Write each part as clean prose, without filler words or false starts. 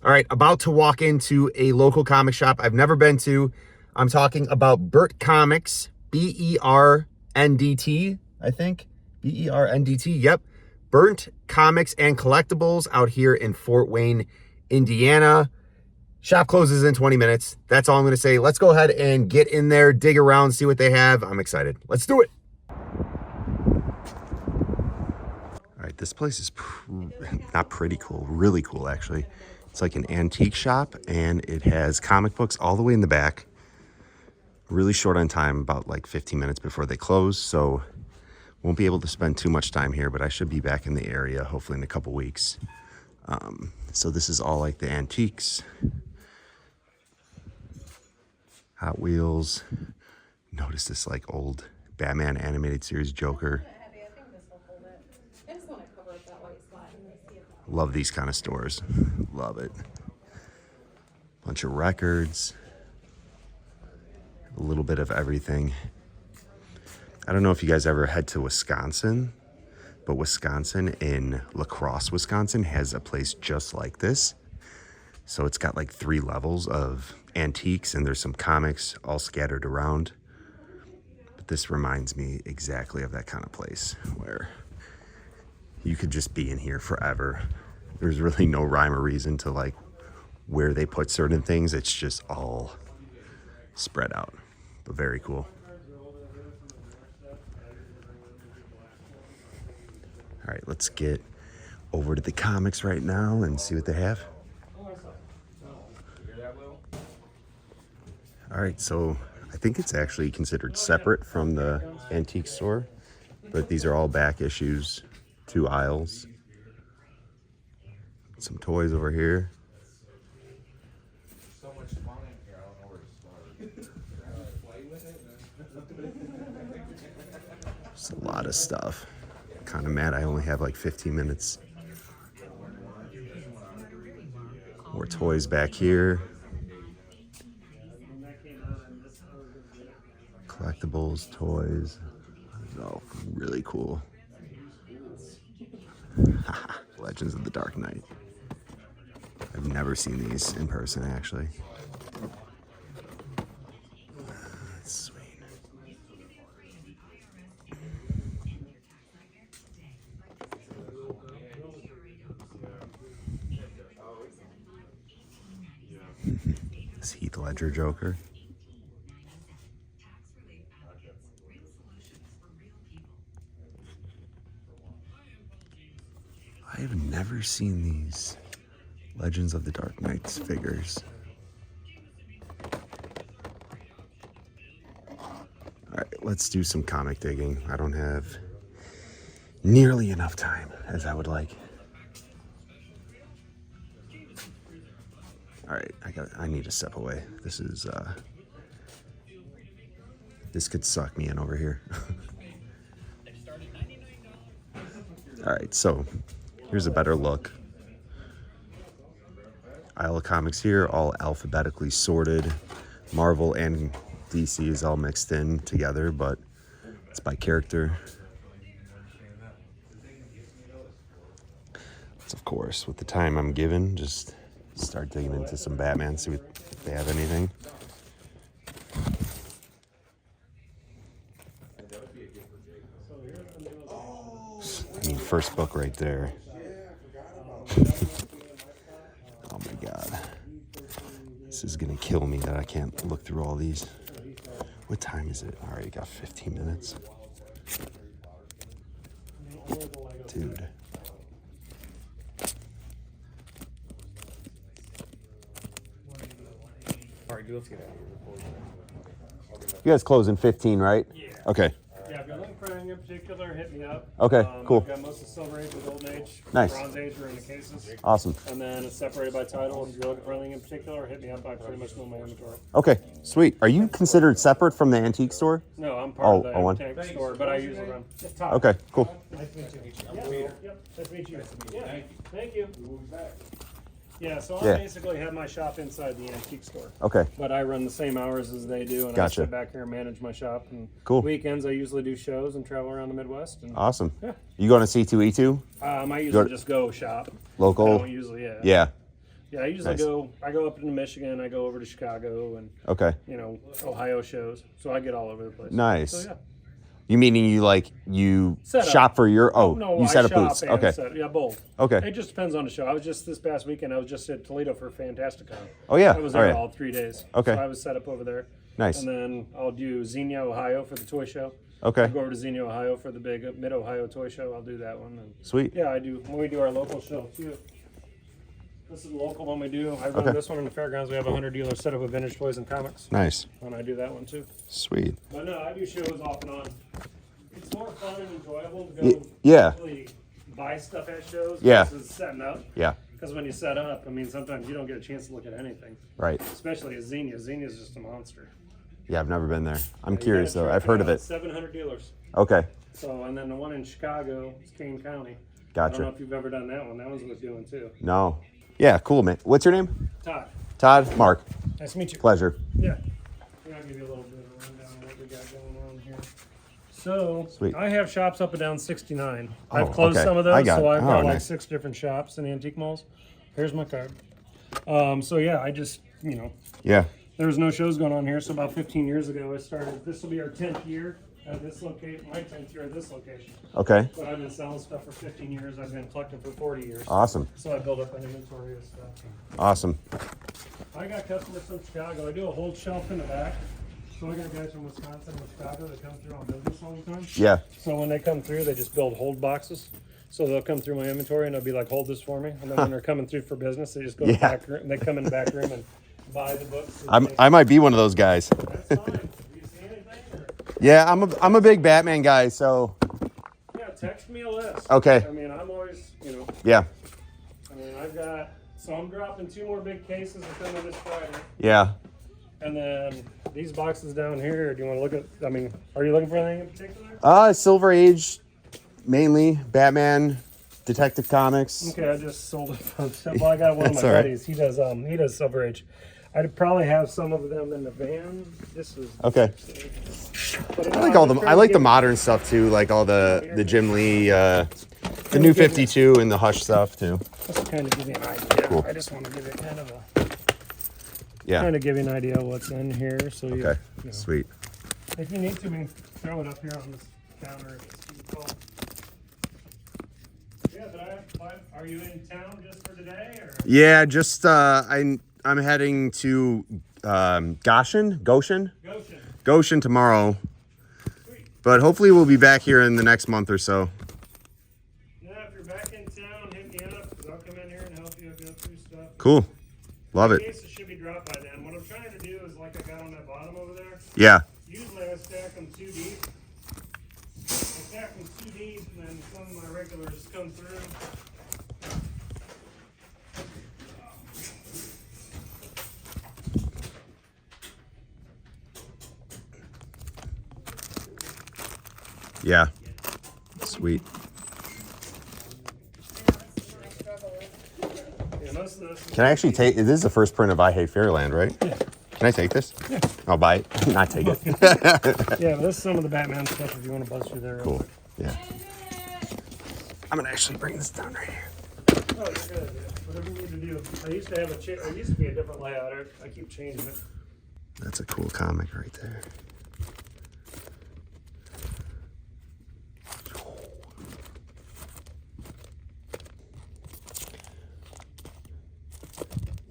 All right, about to walk into a local comic shop I've never been to. I'm talking about Berndt Comics, B-E-R-N-D-T, I think. B-E-R-N-D-T, yep. Berndt Comics and Collectibles out here in Fort Wayne, Indiana. Shop closes in 20 minutes. That's all I'm going to say. Let's go ahead and get in there, dig around, see what they have. I'm excited. Let's do it. All right, this place is not pretty cool, really cool, actually. It's like an antique shop, and it has comic books all the way in the back. Really short on time, about like 15 minutes before they close, so won't be able to spend too much time here, but I should be back in the area hopefully in a couple weeks. So this is all like the antiques, Hot Wheels. Notice this like old Batman animated series Joker. Love these kind of stores. Love it. Bunch of records. A little bit of everything. I don't know if you guys ever head to Wisconsin, but Wisconsin in La Crosse, Wisconsin has a place just like this. So it's got like 3 levels of antiques, and there's some comics all scattered around. But this reminds me exactly of that kind of place where you could just be in here forever. There's really no rhyme or reason to like where they put certain things. It's just all spread out, but very cool. All right, let's get over to the comics right now and see what they have. All right, so I think it's actually considered separate from the antique store, but these are all back issues, 2 aisles. Some toys over here. Just a lot of stuff. Kind of mad I only have like 15 minutes. More toys back here. Collectibles, toys. Oh, really cool. Legends of the Dark Knight. I've never seen these in person, actually. Sweet. This Heath Ledger Joker. I have never seen these Legends of the Dark Knights figures. All right, let's do some comic digging. I don't have nearly enough time as I would like. All right, I need to step away. This is this could suck me in over here. All right, so here's a better look. Aisle of comics here, all alphabetically sorted. Marvel and DC is all mixed in together, but it's by character. So of course, with the time I'm given, just start digging into some Batman, see if they have anything. I mean, first book right there. Oh my God. This is gonna kill me that I can't look through all these. What time is it? All right, got 15 minutes. Dude. All right, let's get out of here. You guys close in 15, right? Yeah. Okay. Yeah, if you're looking for anything in particular, hit me up. Okay, cool. I've got most of Silver Age and Golden Age. Nice. Bronze Age are in the cases. Awesome. And then it's separated by title. If you're looking for anything in particular, hit me up. I pretty much know my inventory. Okay, sweet. Are you considered separate from the antique store? No, I'm part of the one. antique store, but I usually run. Okay, cool. Nice to meet you. Yep. Nice to meet you. Yeah. Thank you. We'll be back. Yeah, so I basically have my shop inside the antique store. Okay. But I run the same hours as they do, and Gotcha. I sit back here and manage my shop. And Cool. Weekends I usually do shows and travel around the Midwest. And Awesome. Yeah. You going to C2E2? I usually just go shop. I Local? don't usually, Yeah. Yeah, I usually Nice. I go up into Michigan, I go over to Chicago and, Okay. you know, Ohio shows. So I get all over the place. Nice. So, yeah. You meaning you Set up. shop for your, No, you I set up shop booths. and Okay. yeah, both. Okay. It just depends on the show. I was just this past weekend, I was just at Toledo for Fantasticon. Oh, yeah. I was All there right. all 3 days. Okay. So I was set up over there. Nice. And then I'll do Xenia, Ohio for the toy show. Okay. I'll go over to Xenia, Ohio for the big Mid-Ohio toy show. I'll do that one. And Sweet. yeah, I do. When we do our local show, too. This is the local one we do. I run Okay. this one in the fairgrounds. We have 100 dealers set up with vintage toys and comics. Nice. And I do that one, too. Sweet. But no, I do shows off and on. It's more fun and enjoyable to go Yeah. actually buy stuff at shows Yeah. versus setting up. Yeah. Because when you set up, I mean, sometimes you don't get a chance to look at anything. Right. Especially at Xenia. Xenia's just a monster. Yeah, I've never been there. I'm You curious gotta though. check I've heard of out. it. 700 dealers. Okay. So, and then the one in Chicago is Kane County. I Gotcha. don't know if you've ever done that one. That one's worth doing too. No. Yeah, cool, man. What's your name? Todd, Todd? Mark. nice to meet you. Pleasure. Yeah. I'll give you a little bit of a rundown of what we got going on here. So, Sweet. I have shops up and down 69. Oh, I've closed okay. some of I those, got so it. I've Oh, got like nice. 6 different shops in antique malls. Here's my card. So yeah, I just, you know, Yeah. there was no shows going on here, so about 15 years ago I started. This will be our 10th year at this location, my 10th year at this location. Okay. But I've been selling stuff for 15 years. I've been collecting for 40 years. Awesome. So I built up an inventory of stuff. Awesome. I got customers from Chicago. I do a whole shelf in the back. So I got guys from Wisconsin and Chicago that come through on business all the time. Yeah. So when they come through, they just build hold boxes. So they'll come through my inventory and they'll be like, hold this for me. And then when they're coming through for business, they just go to the Yeah. back room. They come in the back room and buy the books. I might be one of those guys. That's fine. Do you see anything? Or? Yeah, I'm a big Batman guy, so Yeah, text me a list. Okay. I mean, I'm always, you know, yeah. I mean, I'm dropping 2 more big cases that come in this Friday. Yeah. And then these boxes down here, do you want to look at, I mean, are you looking for anything in particular? Silver Age mainly, Batman, Detective Comics. Okay, I just sold it. Well, I got one of my That's all right. buddies. He does Silver Age. I'd probably have some of them in the van. This is Okay. but I like the modern stuff too, like all the Jim Lee the new 52 and the Hush stuff too. Just to kind of give you an idea. Cool. I just want to give you kind of Yeah. give you an idea of what's in here. So you, Okay. you know, Sweet. if you need to, we can throw it up here on this counter. If it's too cold. Yeah, but are you in town just for today, or? Yeah, just I'm heading to Goshen tomorrow. Sweet. But hopefully we'll be back here in the next month or so. Yeah, if you're back in town, hit me up, because I'll come in here and help you go through stuff. Cool. Love it. Cases should be dropped by then. What I'm trying to do is like I got on that bottom over there. Yeah. Usually I stack them 2 deep. I stack them 2 deep, and then some of my regulars come through. Yeah. Sweet. Yeah, most of this. Can I actually take this is the first print of I Hate Fairyland, right? Yeah. Can I take this? Yeah. I'll buy it. Not take it. Yeah, but this is some of the Batman stuff if you want to buzz through there. real Cool. quick. Yeah. I'm gonna actually bring this down right here. Oh, you're good. Yeah. Whatever you need to do. I used to have a chair. It used to be a different layout. I keep changing it. That's a cool comic right there.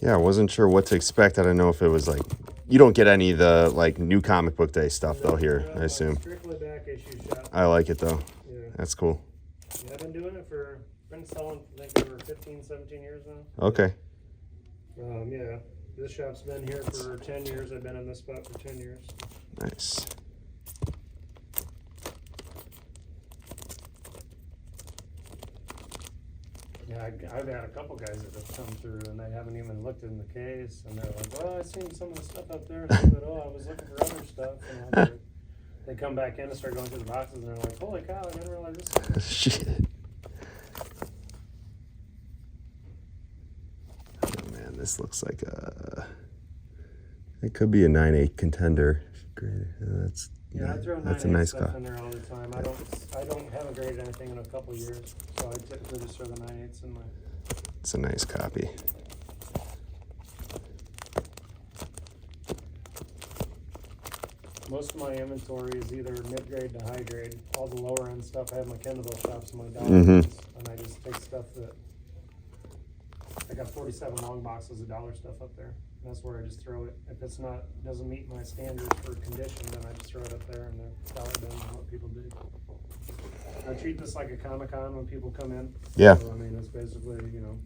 Yeah, I wasn't sure what to expect. I don't know if it was like you don't get any of the like new comic book day stuff though here, I assume. Strictly back issue shop. I like it though. Yeah. That's cool. Yeah, I've been doing it been selling, I think, over 15, 17 years now. Okay. Yeah, this shop's been here for 10 years. I've been in this spot for 10 years. Nice. Yeah, I've had a couple guys that have come through and they haven't even looked in the case, and they're like, "Well, I seen some of the stuff up there." And I said, "Oh, I was looking for other stuff." And they come back in and start going through the boxes, and they're like, "Holy cow! I didn't realize this." Shit. Oh man, this looks like it could be a 9/8 contender. Great. Yeah, I throw That's a 9/8 nice stuff car. in there all the time. I haven't graded anything in a couple years, so I typically just throw the 9/8 in my. It's a nice copy. most of my inventory is either mid-grade to high-grade. All the lower-end stuff, I have my Kendallville shops and my dollar Mhm. ones, and I just take stuff that, I got 47 long boxes of dollar stuff up there. And that's where I just throw it. If it's not, doesn't meet my standards for condition, then I just throw it up there and then dollar down on what people do. I treat this like a Comic-Con when people come in. Yeah. So, I mean, it's basically, you know,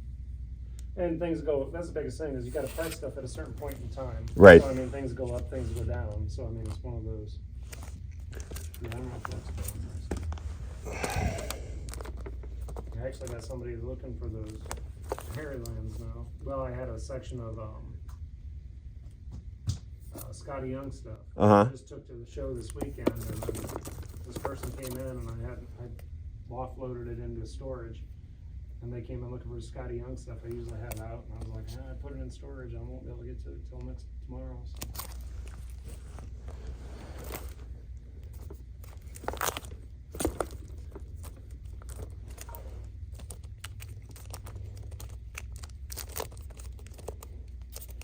and things go, that's the biggest thing, is you gotta price stuff at a certain point in time. Right. So, I mean, things go up, things go down, so I mean, it's one of those. Yeah, I don't know if that's I actually got somebody looking for those Hairy Lands now. Well, I had a section of, Scotty Young stuff. Uh-huh. I just took to the show this weekend, and this person came in, and I offloaded it into storage. And they came in looking for Scotty Young stuff I usually have out, and I was like, I put it in storage. I won't be able to get to it till tomorrow. So.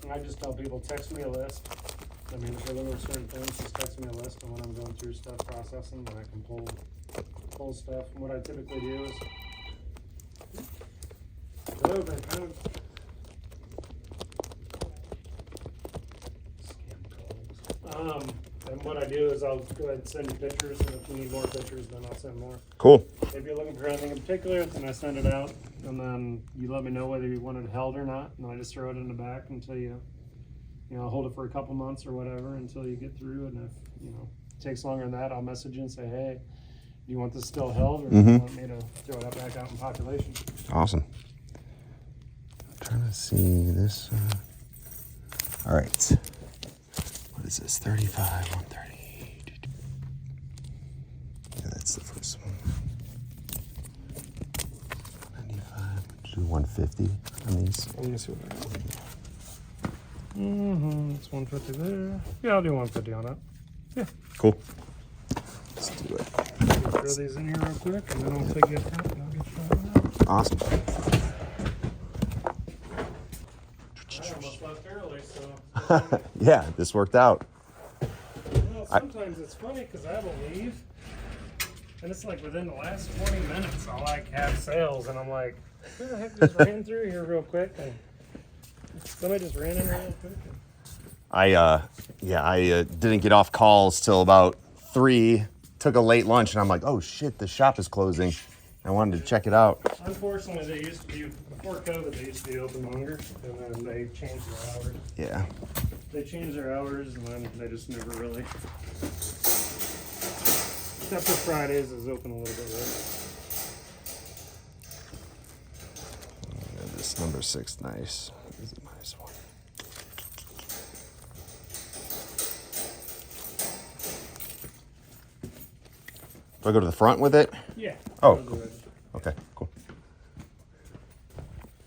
And I just tell people, text me a list. I mean, if they're looking for certain things, just text me a list, and when I'm going through stuff, processing, then I can pull stuff. And what I typically do is, and what I do is I'll go ahead and send you pictures, and if you need more pictures, then I'll send more. Cool. If you're looking for anything in particular, then I send it out, and then you let me know whether you want it held or not, and I just throw it in the back until you know, hold it for a couple months or whatever until you get through, and if, you know, it takes longer than that, I'll message you and say, hey, do you want this still held, or do you want me to throw it back out in population? Awesome. I'm trying to see this. All right. What is this? 35, 130. Yeah, that's the first one. 95. Do 150 on these. Let me see what I got. It's 150 there. Yeah, I'll do 150 on that. Yeah. Cool. Let's do it. Throw these in here real quick, and then I'll take you out, and I'll get you out. Awesome. I almost left early, so. Yeah, this worked out. Well, sometimes it's funny because I will leave, and it's like within the last 20 minutes, I'll like have sales, and I'm like, who the heck just ran through here real quick? And somebody just ran in real quick. I didn't get off calls till about 3. Took a late lunch, and I'm like, oh shit, the shop is closing. I wanted to check it out. Unfortunately, they used to be, before COVID, they used to be open longer, and then they changed their hours. Yeah. They changed their hours, and then they just never really. Except for Fridays is open a little bit later. Yeah, this number 6, nice. This is a nice one. Do I go to the front with it? Yeah. Oh, cool. Okay, cool.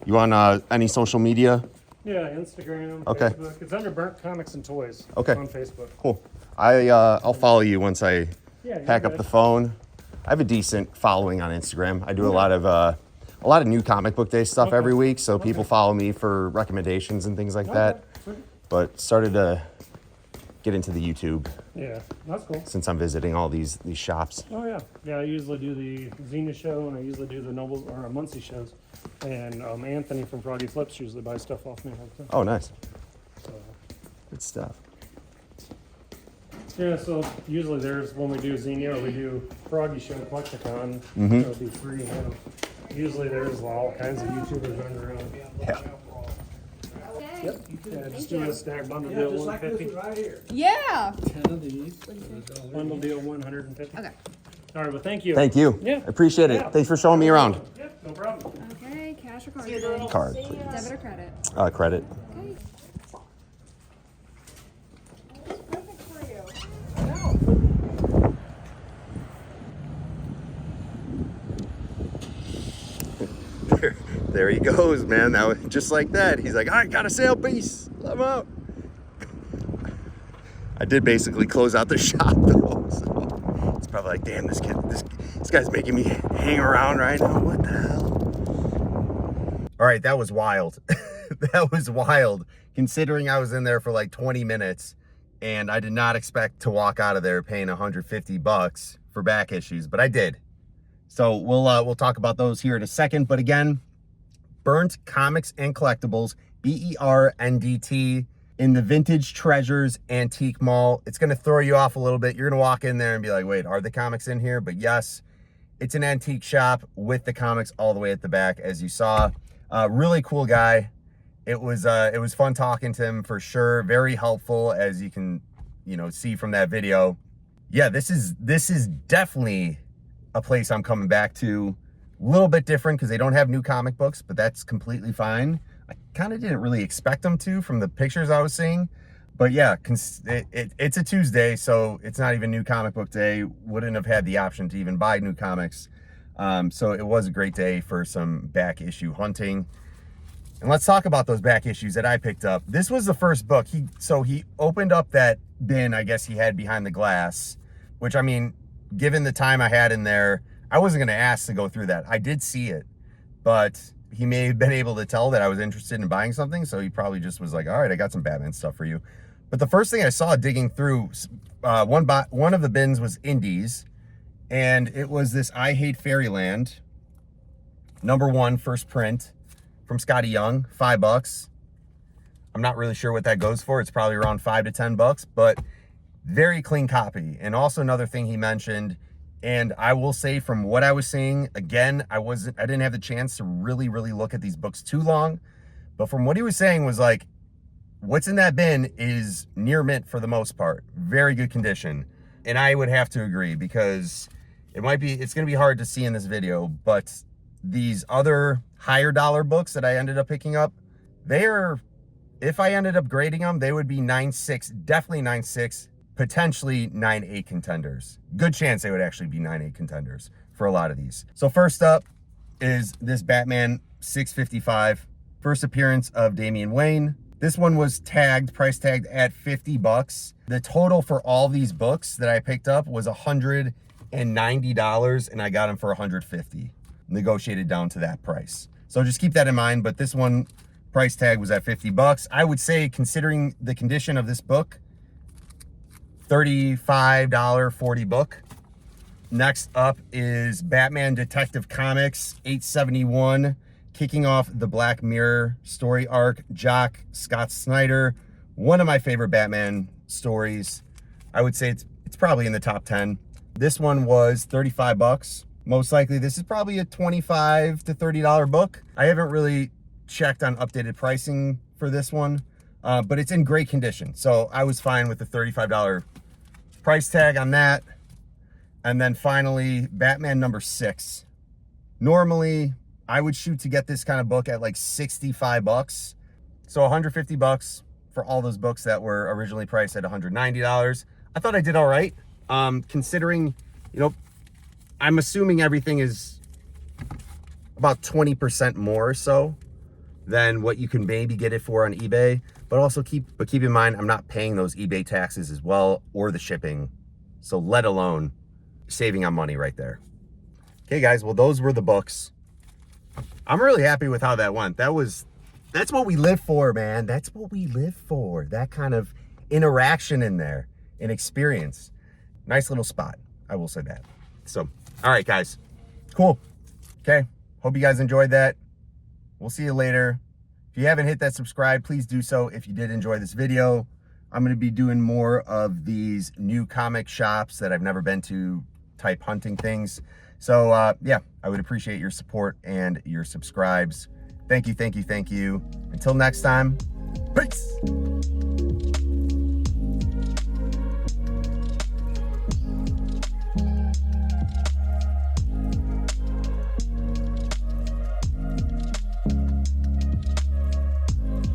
You on any social media? Yeah, Instagram, Okay. Facebook. It's under Berndt Comics and Toys. Okay. On Facebook. Cool. I'll follow you once I Yeah. pack up the phone. I have a decent following on Instagram. I do a lot of new comic book day stuff every week, so people follow me for recommendations and things like that. But started to get into the YouTube Yeah, that's cool. since I'm visiting all these shops. Oh yeah, yeah. I usually do the Xena show, and I usually do the Nobles or Muncie shows. And Anthony from Froggy Flips usually buys stuff off me all the time. Oh, nice. So, Good stuff. yeah, so usually there's when we do Xenia or we do Froggy show Plexicon, it'll be free. Usually there's all kinds of YouTubers running around. Yeah. Yep. Yeah, just do a stack bundle deal Just like this 150. one right here. Yeah. 10 of these. Bundle deal 150. Okay. All right, well, thank you. Thank you. Yeah. I appreciate it. Yeah. Thanks for showing me around. Yep, no problem. Okay, cash or card? See you, girl. Card, Debit please. or credit? Credit. Okay. Perfect for you. There he goes, man. That was just like that. He's like, I got a sale piece. Let him out. I did basically close out the shop though, so it's probably like, damn, this guy's making me hang around right now. What the hell? All right, that was wild. That was wild. Considering I was in there for like 20 minutes, and I did not expect to walk out of there paying 150 bucks for back issues, but I did. So we'll talk about those here in a second. But again, Berndt Comics and Collectibles, BERNDT, in the Vintage Treasures Antique Mall. It's going to throw you off a little bit. You're going to walk in there and be like, wait, are the comics in here? But yes, it's an antique shop with the comics all the way at the back, as you saw. Really cool guy. It was fun talking to him for sure. Very helpful, as you can, see from that video. Yeah, this is definitely a place I'm coming back to. A little bit different because they don't have new comic books, but that's completely fine. I kind of didn't really expect them to from the pictures I was seeing. But yeah, it's a Tuesday, so it's not even new comic book day. Wouldn't have had the option to even buy new comics. So it was a great day for some back issue hunting. And let's talk about those back issues that I picked up. This was the first book. He opened up that bin, I guess he had behind the glass, which, I mean, given the time I had in there, I wasn't going to ask to go through that. I did see it, but he may have been able to tell that I was interested in buying something, so he probably just was like, all right, I got some Batman stuff for you. But the first thing I saw digging through, one of the bins was Indies, and it was this I Hate Fairyland, #1, first print, from Scotty Young, $5. I'm not really sure what that goes for. It's probably around $5 to $10, but very clean copy. And also another thing he mentioned, and I will say from what I was seeing, again, I didn't have the chance to really look at these books too long, but from what he was saying was like, what's in that bin is near mint for the most part. Very good condition. And I would have to agree, because it's going to be hard to see in this video, but these other higher dollar books that I ended up picking up, if I ended up grading them, they would be 9.6, definitely 9.6, potentially 9.8 contenders. Good chance they would actually be 9.8 contenders for a lot of these. So first up is this Batman 655, first appearance of Damian Wayne. This one was price tagged at 50 bucks. The total for all these books that I picked up was $190, and I got them for $150. Negotiated down to that price. So just keep that in mind, but this one price tag was at 50 bucks. I would say, considering the condition of this book, $35, 40 book. Next up is Batman Detective Comics 871, kicking off the Black Mirror story arc. Jock Scott Snyder, one of my favorite Batman stories. I would say it's probably in the top 10. This one was 35 bucks. Most likely this is probably a $25 to $30 book. I haven't really checked on updated pricing for this one, but it's in great condition. So I was fine with the $35 price tag on that. And then finally, Batman #6. Normally, I would shoot to get this kind of book at like 65 bucks. So 150 bucks for all those books that were originally priced at $190. I thought I did all right, considering, I'm assuming everything is about 20% more or so than what you can maybe get it for on eBay. But also keep in mind, I'm not paying those eBay taxes as well, or the shipping. So let alone saving on money right there. Okay, guys, well, those were the books. I'm really happy with how that went. That's what we live for, man. That's what we live for. That kind of interaction in there, an experience. Nice little spot, I will say that. So, all right, guys, cool. Okay, hope you guys enjoyed that. We'll see you later. If you haven't hit that subscribe, please do so if you did enjoy this video. I'm going to be doing more of these new comic shops that I've never been to type hunting things. So, yeah, I would appreciate your support and your subscribes. Thank you, thank you, thank you. Until next time, peace.